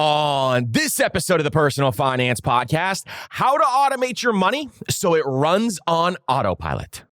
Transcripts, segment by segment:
On this episode of the Personal Finance Podcast, how to automate your money so it runs on autopilot.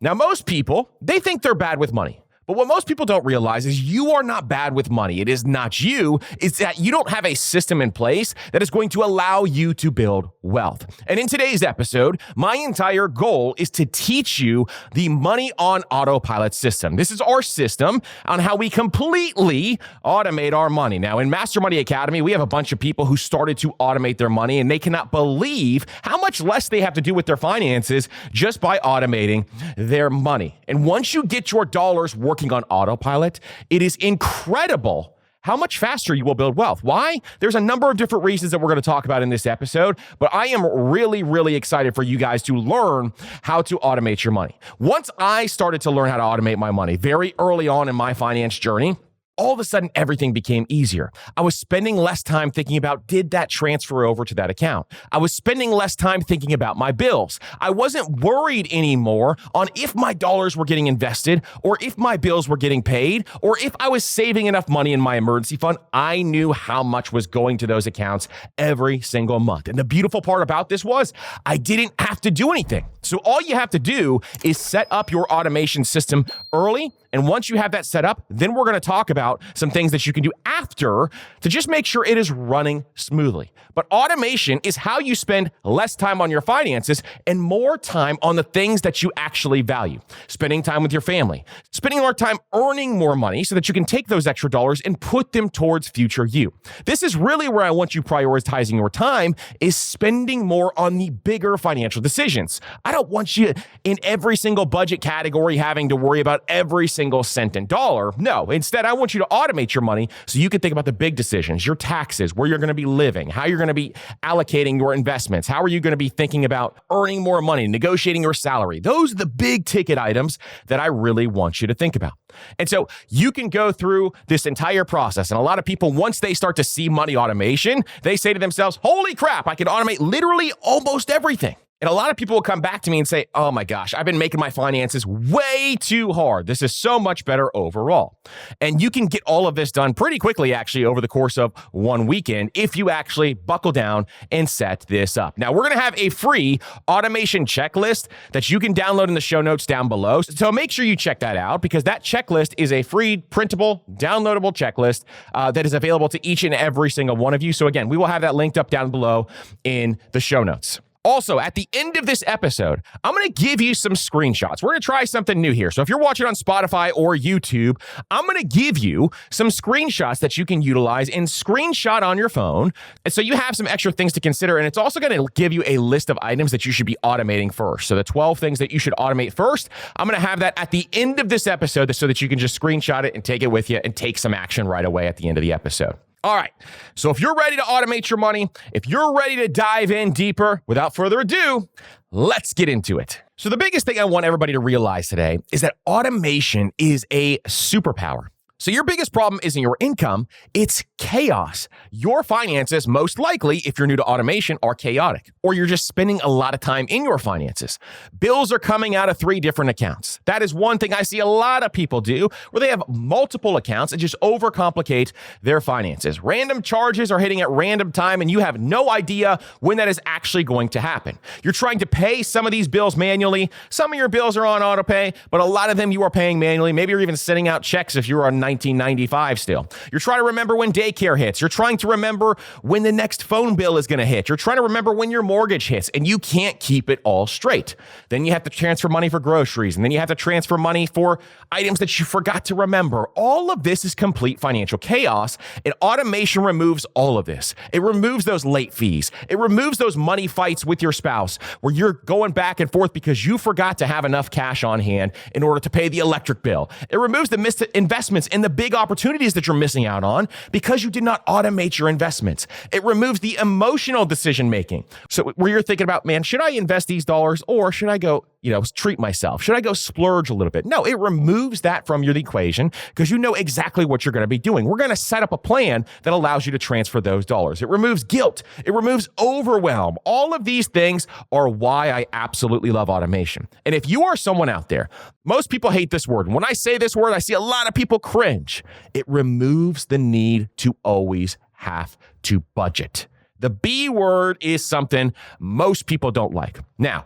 Now, most people, they think they're bad with money. But what most people don't realize is you are not bad with money. It is not you. It's that you don't have a system in place that is going to allow you to build wealth. And in today's episode, my entire goal is to teach you the money on autopilot system. This is our system on how we completely automate our money. Now, in Master Money Academy, we have a bunch of people who started to automate their money, and they cannot believe how much less they have to do with their finances just by automating their money. And once you get your dollars working on autopilot, it is incredible how much faster you will build wealth. Why? There's a number of different reasons that we're going to talk about in this episode, but I am really excited for you guys to learn how to automate your money. Once I started to learn how to automate my money very early on in my finance journey, all of a sudden, everything became easier. I was spending less time thinking about, did that transfer over to that account? I was spending less time thinking about my bills. I wasn't worried anymore on if my dollars were getting invested or if my bills were getting paid or if I was saving enough money in my emergency fund. I knew how much was going to those accounts every single month. And the beautiful part about this was I didn't have to do anything. So all you have to do is set up your automation system early. And once you have that set up, then we're going to talk about some things that you can do after to just make sure it is running smoothly. But automation is how you spend less time on your finances and more time on the things that you actually value. Spending time with your family, spending more time earning more money so that you can take those extra dollars and put them towards future you. This is really where I want you prioritizing your time, is spending more on the bigger financial decisions. I don't want you in every single budget category having to worry about every single cent and dollar. No, instead, I want you to automate your money so you can think about the big decisions, your taxes, where you're going to be living, how you're going to be allocating your investments, how are you going to be thinking about earning more money, negotiating your salary. Those are the big ticket items that I really want you to think about. And so you can go through this entire process. And a lot of people, once they start to see money automation, they say to themselves, holy crap, I can automate literally almost everything. And a lot of people will come back to me and say, oh my gosh, I've been making my finances way too hard. This is so much better overall. And you can get all of this done pretty quickly, actually, over the course of one weekend if you actually buckle down and set this up. Now, we're going to have a free automation checklist that you can download in the show notes down below. So make sure you check that out, because that checklist is a free, printable, downloadable checklist that is available to each and every single one of you. So again, we will have that linked up down below in the show notes. Also, at the end of this episode, I'm going to give you some screenshots. We're going to try something new here. So if you're watching on Spotify or YouTube, I'm going to give you some screenshots that you can utilize and screenshot on your phone. And so you have some extra things to consider. And it's also going to give you a list of items that you should be automating first. So the 12 things that you should automate first, I'm going to have that at the end of this episode so that you can just screenshot it and take it with you and take some action right away at the end of the episode. All right, so if you're ready to automate your money, if you're ready to dive in deeper, without further ado, let's get into it. So the biggest thing I want everybody to realize today is that automation is a superpower. So your biggest problem isn't your income, it's chaos. Your finances, most likely, if you're new to automation, are chaotic, or you're just spending a lot of time in your finances. Bills are coming out of 3 different accounts. That is one thing I see a lot of people do, where they have multiple accounts and just overcomplicate their finances. Random charges are hitting at random time, and you have no idea when that is actually going to happen. You're trying to pay some of these bills manually. Some of your bills are on auto pay, but a lot of them you are paying manually. Maybe you're even sending out checks if you're on 1995 still. You're trying to remember when daycare hits. You're trying to remember when the next phone bill is going to hit. You're trying to remember when your mortgage hits, and you can't keep it all straight. Then you have to transfer money for groceries, and then you have to transfer money for items that you forgot to remember. All of this is complete financial chaos, and automation removes all of this. It removes those late fees. It removes those money fights with your spouse where you're going back and forth because you forgot to have enough cash on hand in order to pay the electric bill. It removes the missed investments and the big opportunities that you're missing out on because you did not automate your investments. It removes the emotional decision making. So where you're thinking about, man, should I invest these dollars or should I go, treat myself? Should I go splurge a little bit? No, it removes that from your equation because you know exactly what you're going to be doing. We're going to set up a plan that allows you to transfer those dollars. It removes guilt. It removes overwhelm. All of these things are why I absolutely love automation. And if you are someone out there, most people hate this word. And when I say this word, I see a lot of people cringe. It removes the need to always have to budget. The B word is something most people don't like. Now,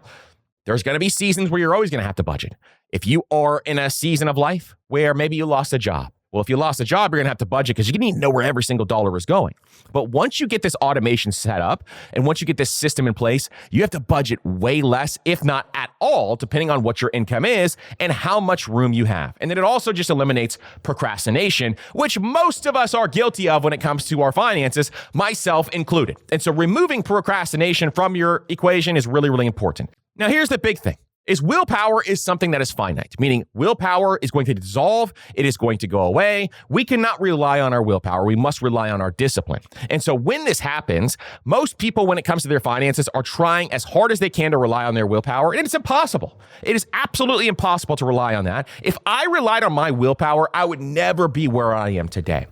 there's going to be seasons where you're always going to have to budget. If you are in a season of life where maybe you lost a job, well, if you lost a job, you're going to have to budget because you need to know where every single dollar is going. But once you get this automation set up and once you get this system in place, you have to budget way less, if not at all, depending on what your income is and how much room you have. And then it also just eliminates procrastination, which most of us are guilty of when it comes to our finances, myself included. And so removing procrastination from your equation is really, really important. Now, here's the big thing. Willpower is something that is finite, meaning willpower is going to dissolve. It is going to go away. We cannot rely on our willpower. We must rely on our discipline. And so when this happens, most people, when it comes to their finances, are trying as hard as they can to rely on their willpower. And it's impossible. It is absolutely impossible to rely on that. If I relied on my willpower, I would never be where I am today.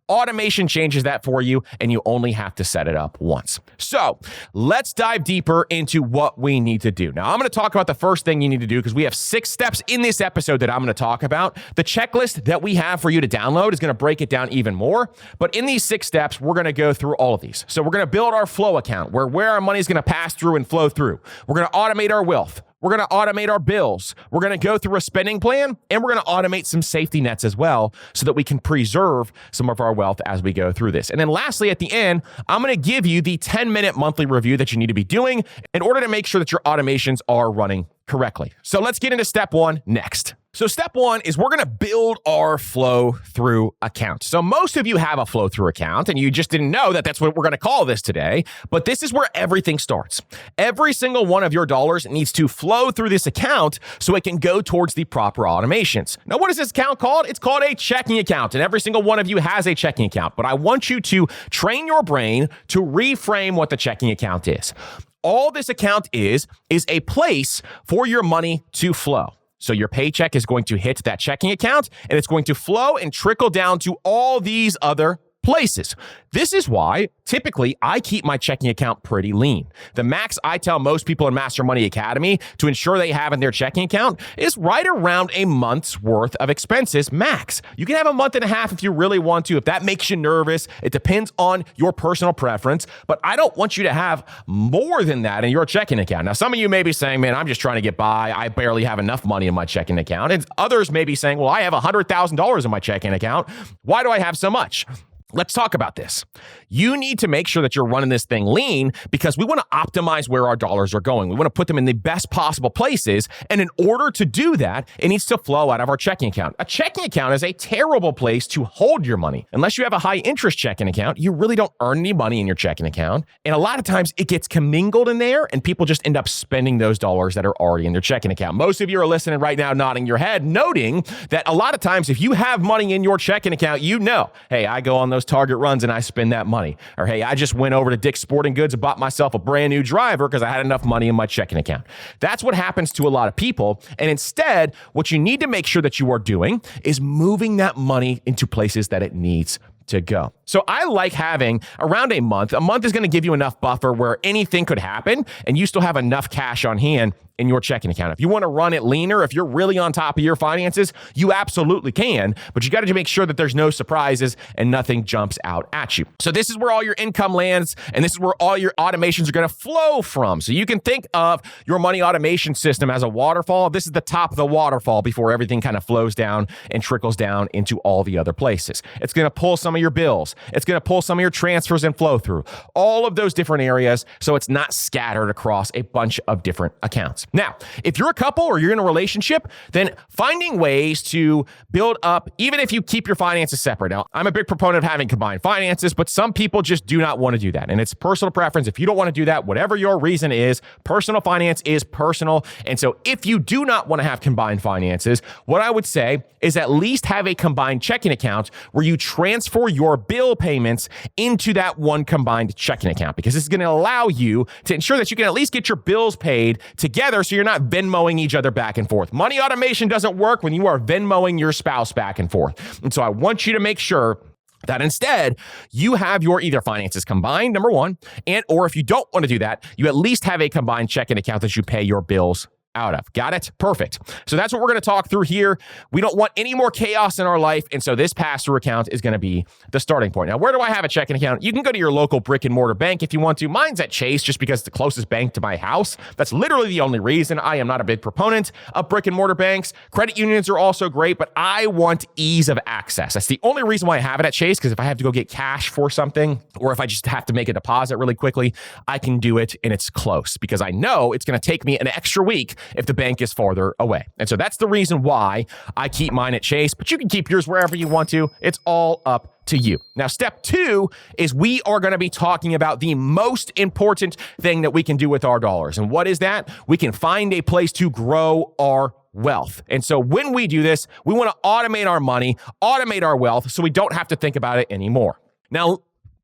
Automation changes that for you, and you only have to set it up once. So let's dive deeper into what we need to do. Now, I'm going to talk about the first thing you need to do because we have 6 steps in this episode that I'm going to talk about. The checklist that we have for you to download is going to break it down even more. But in these 6 steps, we're going to go through all of these. So we're going to build our flow account where our money is going to pass through and flow through. We're going to automate our wealth. We're going to automate our bills. We're going to go through a spending plan, and we're going to automate some safety nets as well so that we can preserve some of our wealth as we go through this. And then lastly, at the end, I'm going to give you the 10-minute monthly review that you need to be doing in order to make sure that your automations are running correctly. So let's get into step 1 next. So step 1 is we're going to build our flow through account. So most of you have a flow through account and you just didn't know that that's what we're going to call this today, but this is where everything starts. Every single one of your dollars needs to flow through this account so it can go towards the proper automations. Now, what is this account called? It's called a checking account, and every single one of you has a checking account, but I want you to train your brain to reframe what the checking account is. All this account is a place for your money to flow. So your paycheck is going to hit that checking account and it's going to flow and trickle down to all these other places. This is why typically I keep my checking account pretty lean. The max I tell most people in Master Money Academy to ensure they have in their checking account is right around a month's worth of expenses max. You can have a month and a half if you really want to. If that makes you nervous, it depends on your personal preference, but I don't want you to have more than that in your checking account. Now, some of you may be saying, man, I'm just trying to get by. I barely have enough money in my checking account. And others may be saying, well, I have $100,000 in my checking account. Why do I have so much? Let's talk about this. You need to make sure that you're running this thing lean because we want to optimize where our dollars are going. We want to put them in the best possible places. And in order to do that, it needs to flow out of our checking account. A checking account is a terrible place to hold your money. Unless you have a high interest checking account, you really don't earn any money in your checking account. And a lot of times it gets commingled in there and people just end up spending those dollars that are already in their checking account. Most of you are listening right now, nodding your head, noting that a lot of times if you have money in your checking account, you know, hey, I go on those Target runs and I spend that money. Or, hey, I just went over to Dick's Sporting Goods and bought myself a brand new driver because I had enough money in my checking account. That's what happens to a lot of people. And instead, what you need to make sure that you are doing is moving that money into places that it needs to go. So I like having around a month. A month is going to give you enough buffer where anything could happen and you still have enough cash on hand in your checking account. If you want to run it leaner, if you're really on top of your finances, you absolutely can, but you got to make sure that there's no surprises and nothing jumps out at you. So this is where all your income lands and this is where all your automations are going to flow from. So you can think of your money automation system as a waterfall. This is the top of the waterfall before everything kind of flows down and trickles down into all the other places. It's going to pull some of your bills. It's going to pull some of your transfers and flow through all of those different areas so it's not scattered across a bunch of different accounts. Now, if you're a couple or you're in a relationship, then finding ways to build up, even if you keep your finances separate. Now, I'm a big proponent of having combined finances, but some people just do not want to do that. And it's personal preference. If you don't want to do that, whatever your reason is, personal finance is personal. And so if you do not want to have combined finances, what I would say is at least have a combined checking account where you transfer your bill payments into that one combined checking account, because this is going to allow you to ensure that you can at least get your bills paid together together so you're not Venmoing each other back and forth. Money automation doesn't work when you are Venmoing your spouse back and forth. And so I want you to make sure that instead you have your either finances combined, number one, and or if you don't want to do that, you at least have a combined checking account that you pay your bills out of. Got it? Perfect. So that's what we're going to talk through here. We don't want any more chaos in our life. And so this pass-through account is going to be the starting point. Now, where do I have a checking account? You can go to your local brick and mortar bank if you want to. Mine's at Chase just because it's the closest bank to my house. That's literally the only reason. I am not a big proponent of brick and mortar banks. Credit unions are also great, but I want ease of access. That's the only reason why I have it at Chase, because if I have to go get cash for something, or if I just have to make a deposit really quickly, I can do it and it's close because I know it's going to take me an extra week if the bank is farther away. And so that's the reason why I keep mine at Chase, but you can keep yours wherever you want to. It's all up to you. Now, step two is we are going to be talking about the most important thing that we can do with our dollars. And what is that? We can find a place to grow our wealth. And so when we do this, we want to automate our money, automate our wealth, so we don't have to think about it anymore. Now,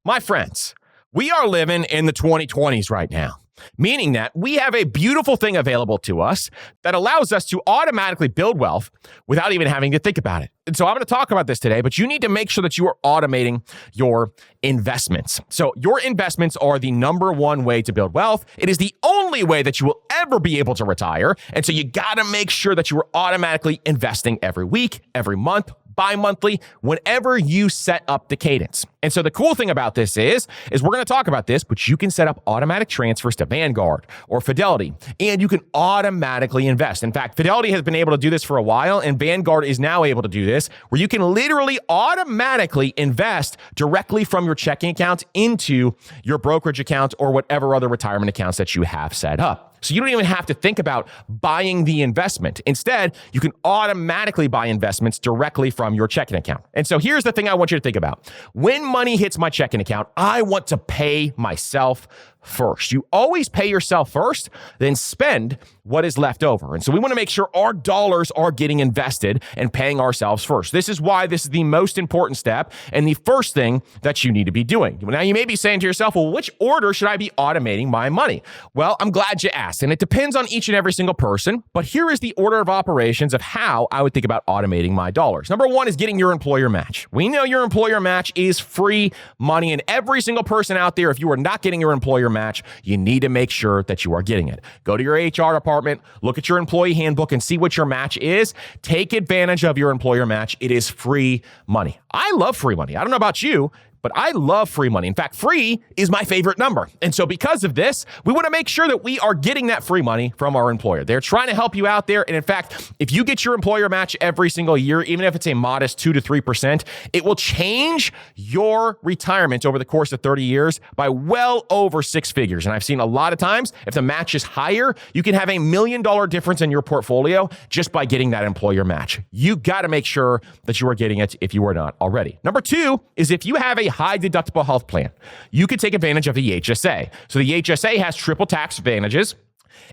my friends, we are living in the 2020s right now. Meaning that we have a beautiful thing available to us that allows us to automatically build wealth without even having to think about it. And so I'm going to talk about this today, but you need to make sure that you are automating your investments. So your investments are the number one way to build wealth. It is the only way that you will ever be able to retire. And so you got to make sure that you are automatically investing every week, every month, bi-monthly, whenever you set up the cadence. And so the cool thing about this is we're going to talk about this, but you can set up automatic transfers to Vanguard or Fidelity, and you can automatically invest. In fact, Fidelity has been able to do this for a while, and Vanguard is now able to do this, where you can literally automatically invest directly from your checking account into your brokerage account or whatever other retirement accounts that you have set up. So you don't even have to think about buying the investment. Instead, you can automatically buy investments directly from your checking account. And so here's the thing I want you to think about. When money hits my checking account, I want to pay myself first. You always pay yourself first, then spend what is left over. And so we want to make sure our dollars are getting invested and paying ourselves first. This is why this is the most important step and the first thing that you need to be doing. Now, you may be saying to yourself, well, which order should I be automating my money? Well, I'm glad you asked. And it depends on each and every single person. But here is the order of operations of how I would think about automating my dollars. Number one is getting your employer match. We know your employer match is free money. And every single person out there, if you are not getting your employer match, you need to make sure that you are getting it. Go to your HR department, look at your employee handbook and see what your match is. Take advantage of your employer match. It is free money. I love free money. I don't know about you, but I love free money. In fact, free is my favorite number. And so because of this, we want to make sure that we are getting that free money from our employer. They're trying to help you out there. And in fact, if you get your employer match every single year, even if it's a modest 2 to 3%, it will change your retirement over the course of 30 years by well over 6 figures. And I've seen a lot of times, if the match is higher, you can have $1 million difference in your portfolio just by getting that employer match. You got to make sure that you are getting it if you are not already. Number two is if you have a high deductible health plan, you could take advantage of the HSA. So the HSA has triple tax advantages.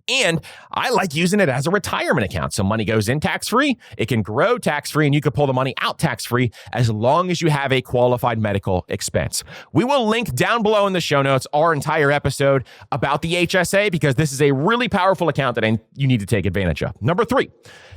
And I like using it as a retirement account. So money goes in tax-free, it can grow tax-free, and you can pull the money out tax-free as long as you have a qualified medical expense. We will link down below in the show notes our entire episode about the HSA because this is a really powerful account that you need to take advantage of. Number three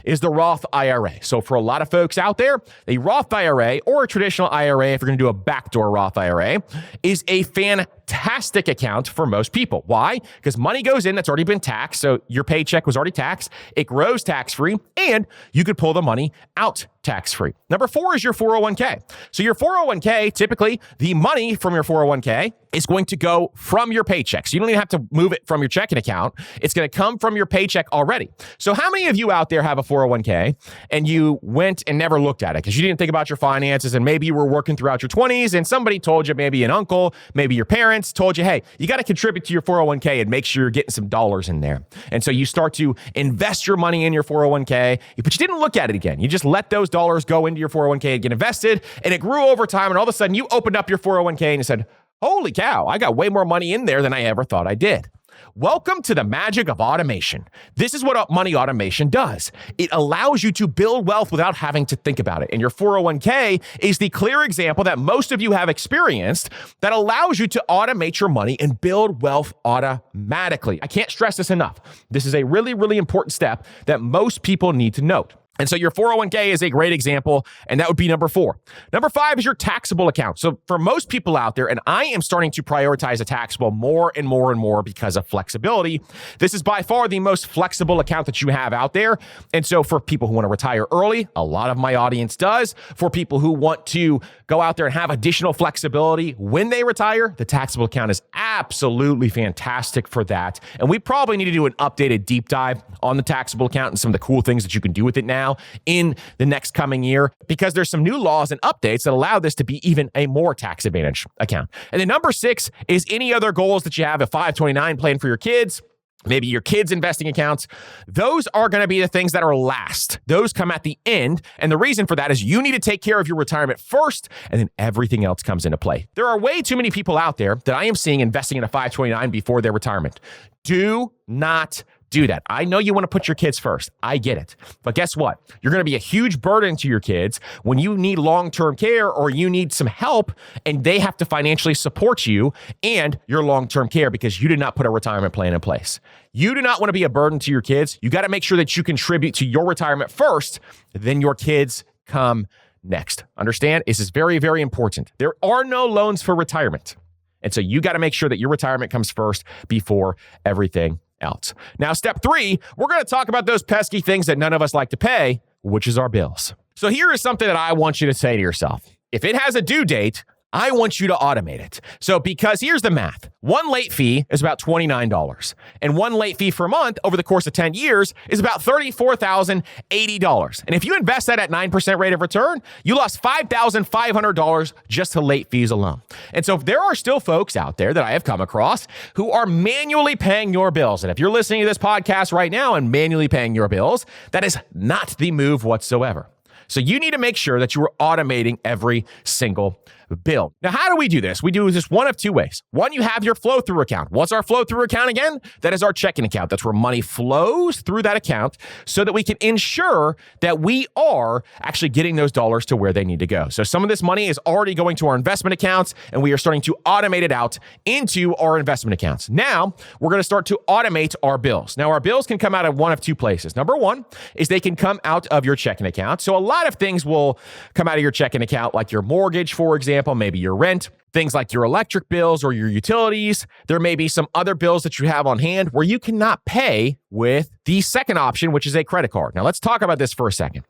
is the Roth IRA. So for a lot of folks out there, a Roth IRA or a traditional IRA, if you're going to do a backdoor Roth IRA, is a fantastic account for most people. Why? Because money goes in that's already been taxed. So your paycheck was already taxed. It grows tax-free, and you could pull the money out tax-free. Number four is your 401k. So your 401k, typically the money from your 401k is going to go from your paycheck. So you don't even have to move it from your checking account. It's going to come from your paycheck already. So how many of you out there have a 401k and you went and never looked at it because you didn't think about your finances and maybe you were working throughout your 20s and somebody told you, maybe an uncle, maybe your parents told you, hey, you got to contribute to your 401k and make sure you're getting some dollars in there. And so you start to invest your money in your 401k, but you didn't look at it again. You just let those dollars go into your 401k and get invested, and it grew over time, and all of a sudden you opened up your 401k and you said, holy cow, I got way more money in there than I ever thought I did. Welcome to the magic of automation. This is what money automation does. It allows you to build wealth without having to think about it. And your 401k is the clear example that most of you have experienced that allows you to automate your money and build wealth automatically. I can't stress this enough. This is a really, really important step that most people need to note. And so your 401k is a great example, and that would be number 4. Number 5 is your taxable account. So for most people out there, and I am starting to prioritize a taxable more and more and more because of flexibility, this is by far the most flexible account that you have out there. And so for people who want to retire early, a lot of my audience does. For people who want to go out there and have additional flexibility when they retire, the taxable account is absolutely fantastic for that. And we probably need to do an updated deep dive on the taxable account and some of the cool things that you can do with it now in the next coming year, because there's some new laws and updates that allow this to be even a more tax advantage account. And then number 6 is any other goals that you have, a 529 plan for your kids, maybe your kids' investing accounts. Those are going to be the things that are last. Those come at the end. And the reason for that is you need to take care of your retirement first, and then everything else comes into play. There are way too many people out there that I am seeing investing in a 529 before their retirement. Do not do that. I know you want to put your kids first. I get it. But guess what? You're going to be a huge burden to your kids when you need long-term care or you need some help and they have to financially support you and your long-term care because you did not put a retirement plan in place. You do not want to be a burden to your kids. You got to make sure that you contribute to your retirement first, then your kids come next. Understand? This is very, very important. There are no loans for retirement. And so you got to make sure that your retirement comes first before everything else. Now, step 3, we're going to talk about those pesky things that none of us like to pay, which is our bills. So here is something that I want you to say to yourself. If it has a due date, I want you to automate it. So because here's the math. One late fee is about $29. And one late fee per month over the course of 10 years is about $34,080. And if you invest that at 9% rate of return, you lost $5,500 just to late fees alone. And so there are still folks out there that I have come across who are manually paying your bills. And if you're listening to this podcast right now and manually paying your bills, that is not the move whatsoever. So you need to make sure that you are automating every single bill. Now, how do we do this? We do this one of 2 ways. One, you have your flow-through account. What's our flow-through account again? That is our checking account. That's where money flows through that account so that we can ensure that we are actually getting those dollars to where they need to go. So some of this money is already going to our investment accounts, and we are starting to automate it out into our investment accounts. Now, we're going to start to automate our bills. Now, our bills can come out of one of 2 places. Number 1 is they can come out of your checking account. So a lot of things will come out of your checking account, like your mortgage, for example, maybe your rent, things like your electric bills or your utilities. There may be some other bills that you have on hand where you cannot pay with the second option, which is a credit card. Now, let's talk about this for a second.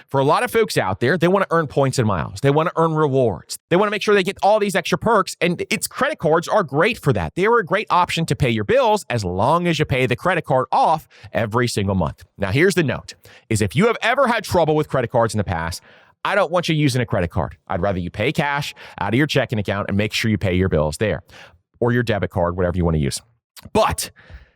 For a lot of folks out there, they want to earn points and miles. They want to earn rewards. They want to make sure they get all these extra perks, and credit cards are great for that. They are a great option to pay your bills as long as you pay the credit card off every single month. Now, here's the note, is if you have ever had trouble with credit cards in the past, I don't want you using a credit card. I'd rather you pay cash out of your checking account and make sure you pay your bills there, or your debit card, whatever you want to use. But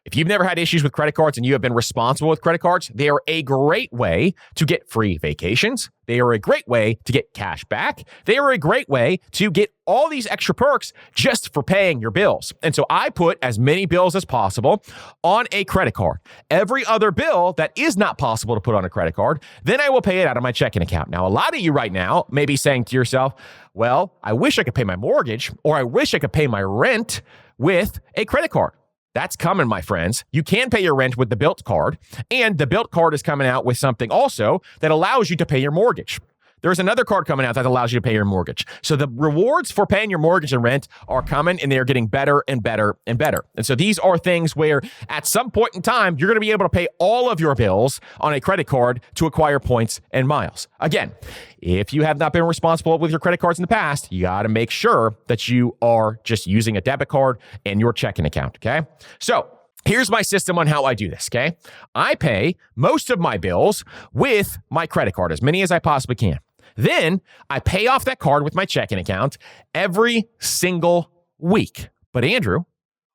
if you've never had issues with credit cards and you have been responsible with credit cards, they are a great way to get free vacations. They are a great way to get cash back. They are a great way to get all these extra perks just for paying your bills. And so I put as many bills as possible on a credit card. Every other bill that is not possible to put on a credit card, then I will pay it out of my checking account. Now, a lot of you right now may be saying to yourself, well, I wish I could pay my mortgage, or I wish I could pay my rent with a credit card. That's coming, my friends. You can pay your rent with the Built card, and the Built card is coming out with something also that allows you to pay your mortgage. There's another card coming out that allows you to pay your mortgage. So the rewards for paying your mortgage and rent are coming, and they are getting better and better and better. And so these are things where at some point in time, you're going to be able to pay all of your bills on a credit card to acquire points and miles. Again, if you have not been responsible with your credit cards in the past, you got to make sure that you are just using a debit card and your checking account, okay? So here's my system on how I do this, okay? I pay most of my bills with my credit card, as many as I possibly can. Then I pay off that card with my checking account every single week. But Andrew,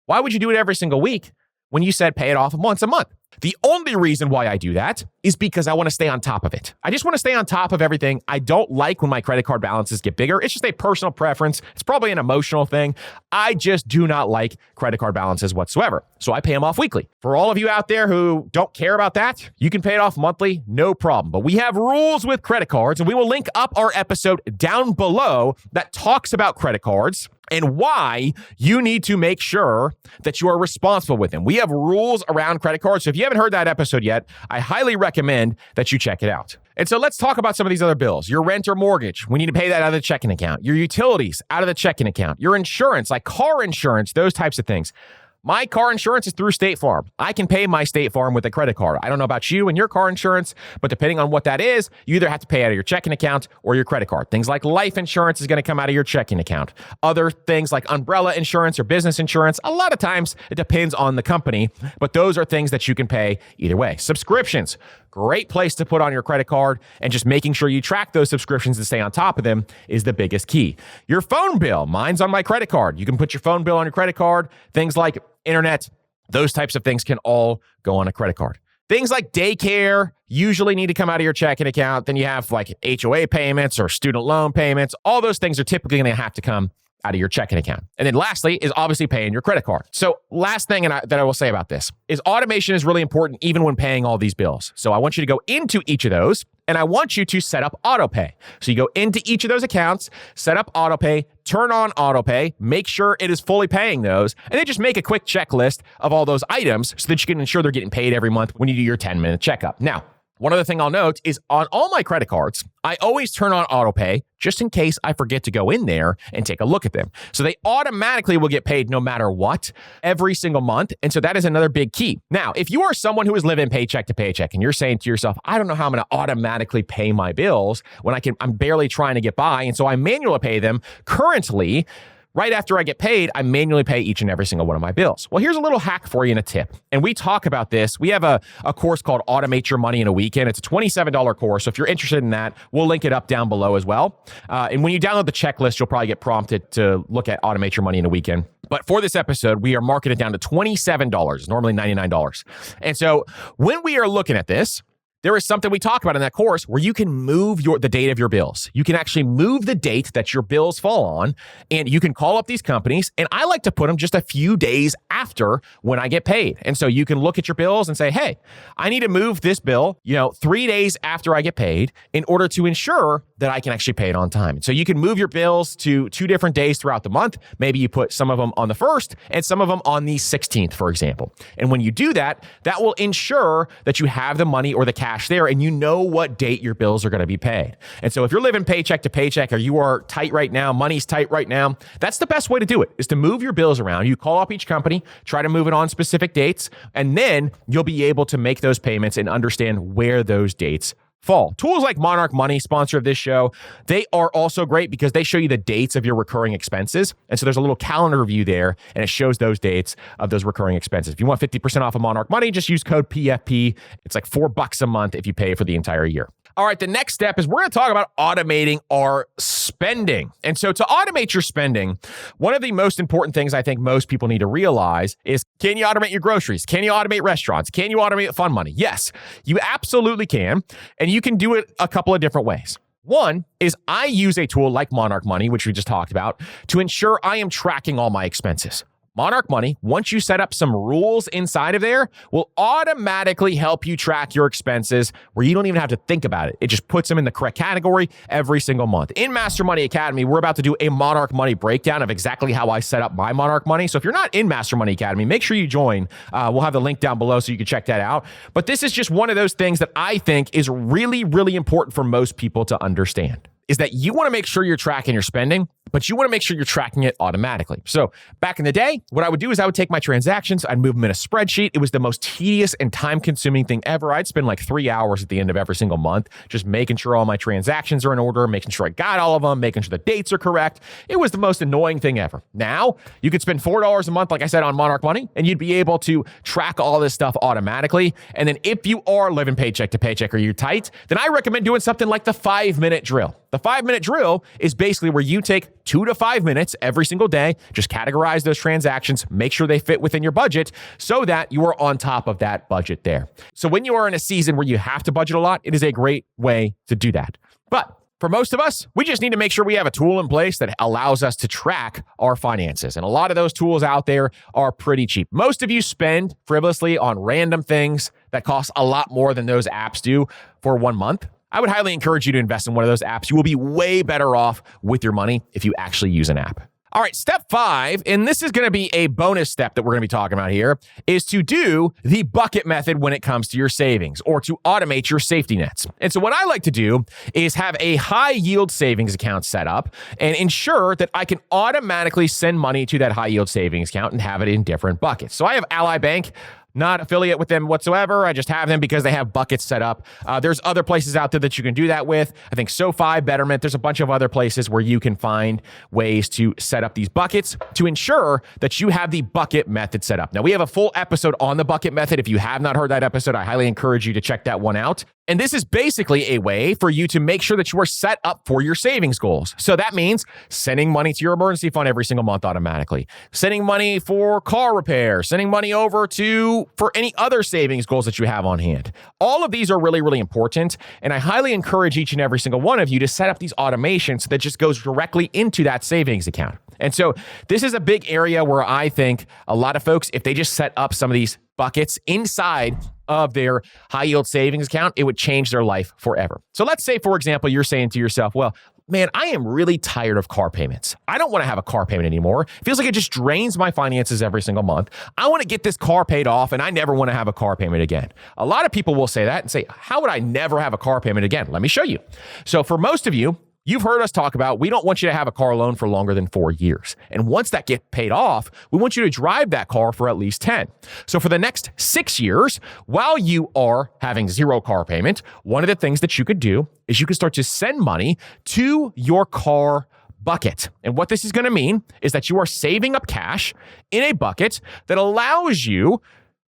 why would you do it every single week when you said pay it off once a month? The only reason why I do that is because I want to stay on top of it. I just want to stay on top of everything. I don't like when my credit card balances get bigger. It's just a personal preference. It's probably an emotional thing. I just do not like credit card balances whatsoever. So I pay them off weekly. For all of you out there who don't care about that, you can pay it off monthly, no problem. But we have rules with credit cards, and we will link up our episode down below that talks about credit cards and why you need to make sure that you are responsible with them. We have rules around credit cards. So if you haven't heard that episode yet, I highly recommend that you check it out. And so let's talk about some of these other bills. Your rent or mortgage, we need to pay that out of the checking account. Your utilities, out of the checking account. Your insurance, like car insurance, those types of things. My car insurance is through State Farm. I can pay my State Farm with a credit card. I don't know about you and your car insurance, but depending on what that is, you either have to pay out of your checking account or your credit card. Things like life insurance is going to come out of your checking account. Other things like umbrella insurance or business insurance, a lot of times it depends on the company, but those are things that you can pay either way. Subscriptions, great place to put on your credit card, and just making sure you track those subscriptions and stay on top of them is the biggest key. Your phone bill, mine's on my credit card. You can put your phone bill on your credit card. Things like internet, those types of things can all go on a credit card. Things like daycare usually need to come out of your checking account. Then you have like HOA payments or student loan payments. All those things are typically going to have to come out of your checking account. And then lastly is obviously paying your credit card. So last thing that I will say about this is automation is really important even when paying all these bills. So I want you to go into each of those and I want you to set up autopay. So you go into each of those accounts, set up autopay, turn on autopay, make sure it is fully paying those, and then just make a quick checklist of all those items so that you can ensure they're getting paid every month when you do your 10-minute checkup. Now, one other thing I'll note is on all my credit cards, I always turn on autopay just in case I forget to go in there and take a look at them. So they automatically will get paid no matter what every single month. And so that is another big key. Now, if you are someone who is living paycheck to paycheck and you're saying to yourself, I don't know how I'm going to automatically pay my bills when I'm barely trying to get by. And so I manually pay them currently. Right after I get paid, I manually pay each and every single one of my bills. Well, here's a little hack for you and a tip. And we talk about this. We have a course called Automate Your Money in a Weekend. It's a $27 course. So if you're interested in that, we'll link it up down below as well. And when you download the checklist, you'll probably get prompted to look at Automate Your Money in a Weekend. But for this episode, we are marking it down to $27, normally $99. And so when we are looking at this, there is something we talk about in that course where you can move the date of your bills. You can actually move the date that your bills fall on, and you can call up these companies, and I like to put them just a few days after when I get paid. And so you can look at your bills and say, hey, I need to move this bill, 3 days after I get paid in order to ensure that I can actually pay it on time. So you can move your bills to 2 different days throughout the month. Maybe you put some of them on the 1st and some of them on the 16th, for example. And when you do that, that will ensure that you have the money or the cash there and you know what date your bills are going to be paid. And so if you're living paycheck to paycheck or you are tight right now, money's tight right now, that's the best way to do it, is to move your bills around. You call up each company, try to move it on specific dates, and then you'll be able to make those payments and understand where those dates fall. Tools like Monarch Money, sponsor of this show, they are also great because they show you the dates of your recurring expenses. And so there's a little calendar view there, and it shows those dates of those recurring expenses. If you want 50% off of Monarch Money, just use code PFP. It's like $4 a month if you pay for the entire year. All right, the next step is we're going to talk about automating our spending. And so to automate your spending, one of the most important things I think most people need to realize is, can you automate your groceries? Can you automate restaurants? Can you automate fun money? Yes, you absolutely can. And you can do it a couple of different ways. One is I use a tool like Monarch Money, which we just talked about, to ensure I am tracking all my expenses. Monarch Money, once you set up some rules inside of there, will automatically help you track your expenses where you don't even have to think about it. It just puts them in the correct category every single month. In Master Money Academy, we're about to do a Monarch Money breakdown of exactly how I set up my Monarch Money. So if you're not in Master Money Academy, make sure you join. We'll have the link down below so you can check that out. But this is just one of those things that I think is really, really important for most people to understand, is that you want to make sure you're tracking your spending, but you want to make sure you're tracking it automatically. So back in the day, what I would do is I would take my transactions, I'd move them in a spreadsheet. It was the most tedious and time-consuming thing ever. I'd spend like 3 hours at the end of every single month just making sure all my transactions are in order, making sure I got all of them, making sure the dates are correct. It was the most annoying thing ever. Now, you could spend $4 a month, like I said, on Monarch Money, and you'd be able to track all this stuff automatically. And then if you are living paycheck to paycheck or you're tight, then I recommend doing something like the 5-minute drill. The 5-minute drill is basically where you take 2 to 5 minutes every single day, just categorize those transactions, make sure they fit within your budget so that you are on top of that budget there. So when you are in a season where you have to budget a lot, it is a great way to do that. But for most of us, we just need to make sure we have a tool in place that allows us to track our finances. And a lot of those tools out there are pretty cheap. Most of you spend frivolously on random things that cost a lot more than those apps do for 1 month. I would highly encourage you to invest in one of those apps. You will be way better off with your money if you actually use an app. All right, step 5, and this is going to be a bonus step that we're going to be talking about here, is to do the bucket method when it comes to your savings or to automate your safety nets. And so what I like to do is have a high yield savings account set up and ensure that I can automatically send money to that high yield savings account and have it in different buckets. So I have Ally Bank. Not affiliate with them whatsoever. I just have them because they have buckets set up. There's other places out there that you can do that with. I think SoFi, Betterment, there's a bunch of other places where you can find ways to set up these buckets to ensure that you have the bucket method set up. Now, we have a full episode on the bucket method. If you have not heard that episode, I highly encourage you to check that one out. And this is basically a way for you to make sure that you are set up for your savings goals. So that means sending money to your emergency fund every single month automatically, sending money for car repair, sending money over for any other savings goals that you have on hand. All of these are really, really important. And I highly encourage each and every single one of you to set up these automations that just goes directly into that savings account. And so this is a big area where I think a lot of folks, if they just set up some of these buckets inside of their high yield savings account, it would change their life forever. So let's say, for example, you're saying to yourself, well, man, I am really tired of car payments. I don't want to have a car payment anymore. It feels like it just drains my finances every single month. I want to get this car paid off and I never want to have a car payment again. A lot of people will say that and say, how would I never have a car payment again? Let me show you. So for most of you, you've heard us talk about, we don't want you to have a car loan for longer than 4 years. And once that gets paid off, we want you to drive that car for at least 10. So for the next 6 years, while you are having zero car payment, one of the things that you could do is you could start to send money to your car bucket. And what this is going to mean is that you are saving up cash in a bucket that allows you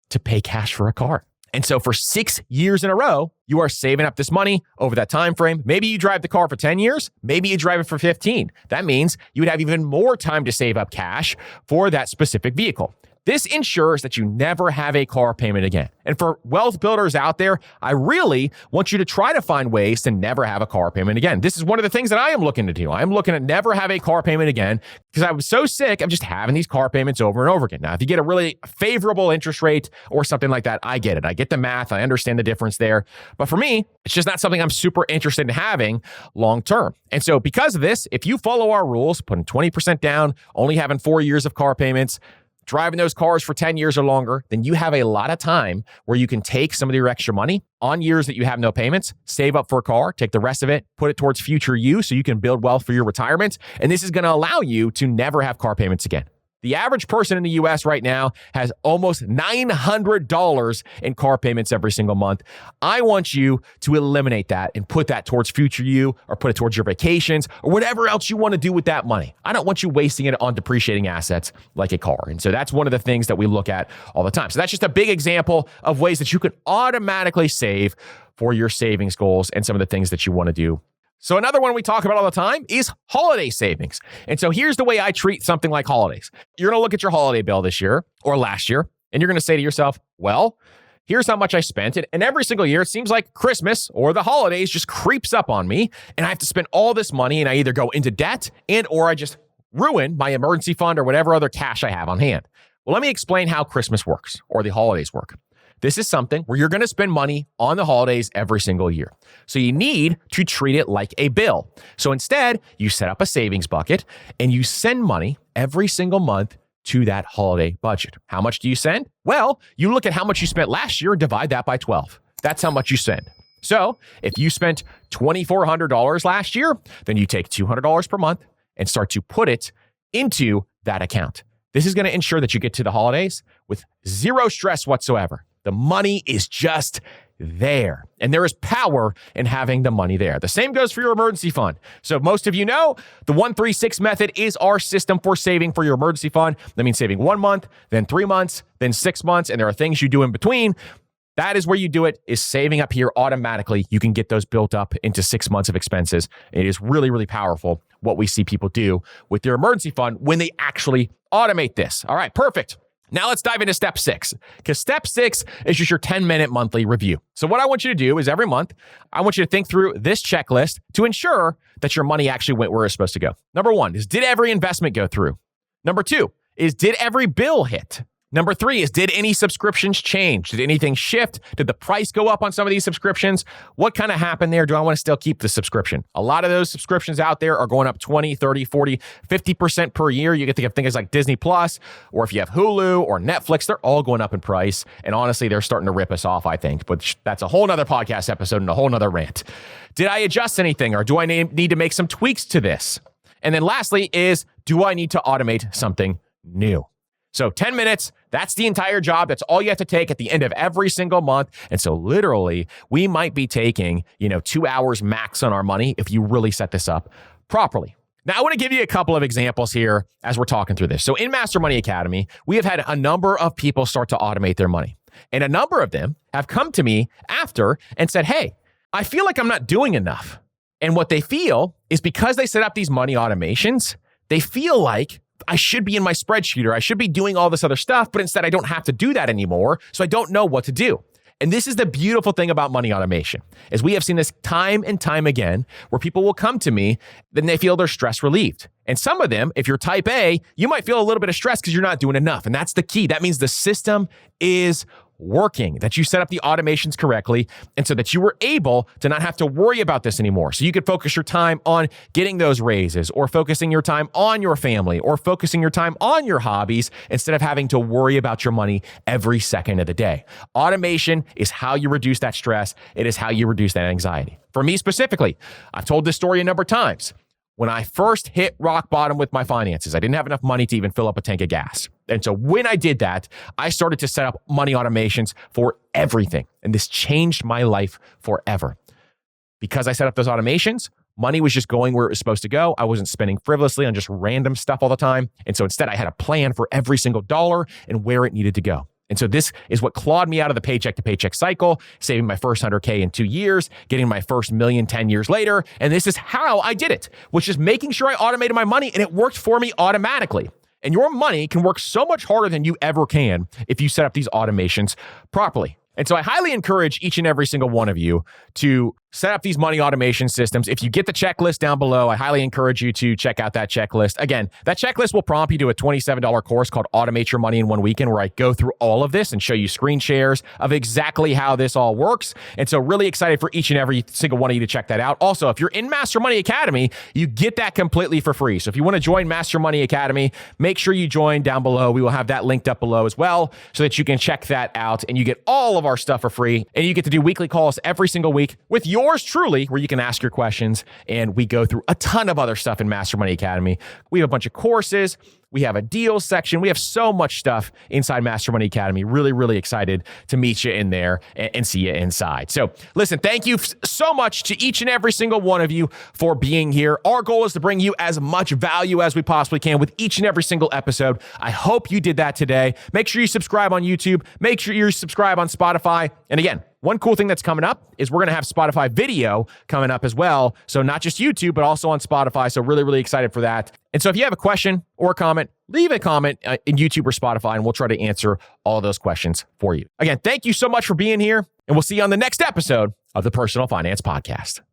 to pay cash for a car. And so for 6 years in a row, you are saving up this money over that time frame. Maybe you drive the car for 10 years. Maybe you drive it for 15. That means you would have even more time to save up cash for that specific vehicle. This ensures that you never have a car payment again. And for wealth builders out there, I really want you to try to find ways to never have a car payment again. This is one of the things that I am looking to do. I am looking to never have a car payment again because I was so sick of just having these car payments over and over again. Now, if you get a really favorable interest rate or something like that, I get it. I get the math. I understand the difference there. But for me, it's just not something I'm super interested in having long term. And so because of this, if you follow our rules, putting 20% down, only having 4 years of car payments, driving those cars for 10 years or longer, then you have a lot of time where you can take some of your extra money on years that you have no payments, save up for a car, take the rest of it, put it towards future you so you can build wealth for your retirement. And this is going to allow you to never have car payments again. The average person in the US right now has almost $900 in car payments every single month. I want you to eliminate that and put that towards future you or put it towards your vacations or whatever else you want to do with that money. I don't want you wasting it on depreciating assets like a car. And so that's one of the things that we look at all the time. So that's just a big example of ways that you can automatically save for your savings goals and some of the things that you want to do. So another one we talk about all the time is holiday savings. And so here's the way I treat something like holidays. You're going to look at your holiday bill this year or last year, and you're going to say to yourself, well, here's how much I spent. And every single year, it seems like Christmas or the holidays just creeps up on me, and I have to spend all this money, and I either go into debt or I just ruin my emergency fund or whatever other cash I have on hand. Well, let me explain how Christmas works or the holidays work. This is something where you're going to spend money on the holidays every single year. So you need to treat it like a bill. So instead, you set up a savings bucket and you send money every single month to that holiday budget. How much do you send? Well, you look at how much you spent last year and divide that by 12. That's how much you send. So if you spent $2,400 last year, then you take $200 per month and start to put it into that account. This is going to ensure that you get to the holidays with zero stress whatsoever. The money is just there. And there is power in having the money there. The same goes for your emergency fund. So most of you know the 1-3-6 method is our system for saving for your emergency fund. That means saving 1 month, then 3 months, then 6 months. And there are things you do in between. That is where you do it, is saving up here automatically. You can get those built up into 6 months of expenses. It is really, really powerful what we see people do with their emergency fund when they actually automate this. All right, perfect. Now let's dive into step 6, because step 6 is just your 10-minute monthly review. So what I want you to do is every month, I want you to think through this checklist to ensure that your money actually went where it's supposed to go. Number 1 is, did every investment go through? Number 2 is, did every bill hit? Number 3 is, did any subscriptions change? Did anything shift? Did the price go up on some of these subscriptions? What kind of happened there? Do I want to still keep the subscription? A lot of those subscriptions out there are going up 20, 30, 40, 50% per year. You get to think of things like Disney Plus, or if you have Hulu or Netflix, they're all going up in price. And honestly, they're starting to rip us off, I think. But that's a whole nother podcast episode and a whole nother rant. Did I adjust anything, or do I need to make some tweaks to this? And then lastly is, do I need to automate something new? So 10 minutes, that's the entire job. That's all you have to take at the end of every single month. And so literally, we might be taking, 2 hours max on our money if you really set this up properly. Now, I want to give you a couple of examples here as we're talking through this. So in Master Money Academy, we have had a number of people start to automate their money. And a number of them have come to me after and said, hey, I feel like I'm not doing enough. And what they feel is, because they set up these money automations, they feel like I should be in my spreadsheet, or I should be doing all this other stuff, but instead I don't have to do that anymore. So I don't know what to do. And this is the beautiful thing about money automation, is we have seen this time and time again, where people will come to me, then they feel they're stress relieved. And some of them, if you're type A, you might feel a little bit of stress because you're not doing enough. And that's the key. That means the system is working, that you set up the automations correctly, and so that you were able to not have to worry about this anymore. So you could focus your time on getting those raises, or focusing your time on your family, or focusing your time on your hobbies, instead of having to worry about your money every second of the day. Automation is how you reduce that stress. It is how you reduce that anxiety. For me specifically, I've told this story a number of times. When I first hit rock bottom with my finances, I didn't have enough money to even fill up a tank of gas. And so when I did that, I started to set up money automations for everything. And this changed my life forever. Because I set up those automations, money was just going where it was supposed to go. I wasn't spending frivolously on just random stuff all the time. And so instead, I had a plan for every single dollar and where it needed to go. And so this is what clawed me out of the paycheck to paycheck cycle, saving my first 100K in 2 years, getting my first million 10 years later. And this is how I did it, which is making sure I automated my money, and it worked for me automatically. And your money can work so much harder than you ever can if you set up these automations properly. And so I highly encourage each and every single one of you to set up these money automation systems. If you get the checklist down below, I highly encourage you to check out that checklist. Again, that checklist will prompt you to a $27 course called Automate Your Money in 1 Weekend, where I go through all of this and show you screen shares of exactly how this all works. And so really excited for each and every single one of you to check that out. Also, if you're in Master Money Academy, you get that completely for free. So if you want to join Master Money Academy, make sure you join down below. We will have that linked up below as well, so that you can check that out, and you get all of our stuff for free. And you get to do weekly calls every single week with yours truly, where you can ask your questions, and we go through a ton of other stuff in Master Money Academy. We have a bunch of courses. We have a deals section. We have so much stuff inside Master Money Academy. Really, really excited to meet you in there and see you inside. So listen, thank you so much to each and every single one of you for being here. Our goal is to bring you as much value as we possibly can with each and every single episode. I hope you did that today. Make sure you subscribe on YouTube. Make sure you subscribe on Spotify. And again, one cool thing that's coming up is we're going to have Spotify video coming up as well. So not just YouTube, but also on Spotify. So really, really excited for that. And so if you have a question or a comment, leave a comment in YouTube or Spotify, and we'll try to answer all those questions for you. Again, thank you so much for being here, and we'll see you on the next episode of the Personal Finance Podcast.